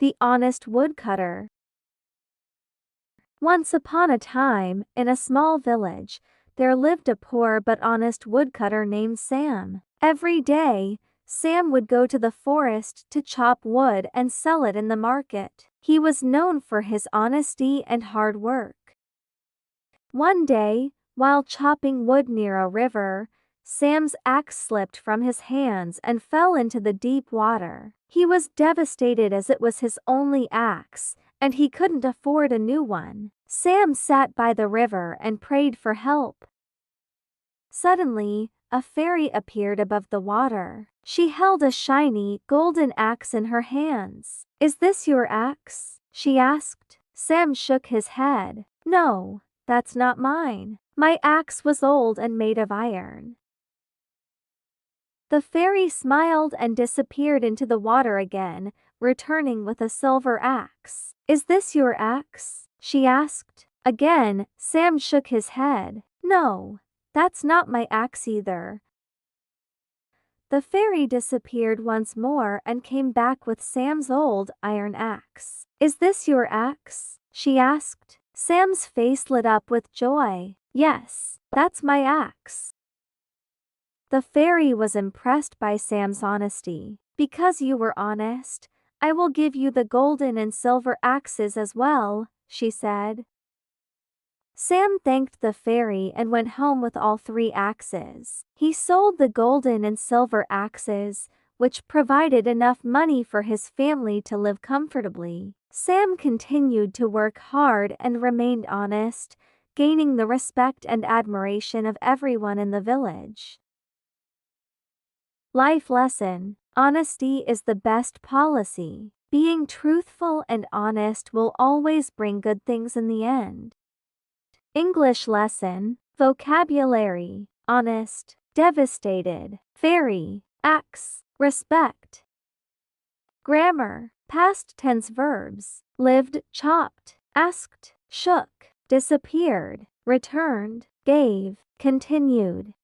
The Honest Woodcutter. Once upon a time, in a small village, there lived a poor but honest woodcutter named Sam. Every day, Sam would go to the forest to chop wood and sell it in the market. He was known for his honesty and hard work. One day, while chopping wood near a river, Sam's axe slipped from his hands and fell into the deep water. He was devastated as it was his only axe, and he couldn't afford a new one. Sam sat by the river and prayed for help. Suddenly, a fairy appeared above the water. She held a shiny, golden axe in her hands. "Is this your axe?" she asked. Sam shook his head. "No, that's not mine. My axe was old and made of iron." The fairy smiled and disappeared into the water again, returning with a silver axe. "Is this your axe?" she asked. Again, Sam shook his head. "No, that's not my axe either." The fairy disappeared once more and came back with Sam's old iron axe. "Is this your axe?" she asked. Sam's face lit up with joy. "Yes, that's my axe." The fairy was impressed by Sam's honesty. "Because you were honest, I will give you the golden and silver axes as well," she said. Sam thanked the fairy and went home with all 3 axes. He sold the golden and silver axes, which provided enough money for his family to live comfortably. Sam continued to work hard and remained honest, gaining the respect and admiration of everyone in the village. Life lesson: honesty is the best policy. Being truthful and honest will always bring good things in the end. English lesson: vocabulary: honest, devastated, fairy, axe, respect. Grammar: past tense verbs: lived, chopped, asked, shook, disappeared, returned, gave, continued.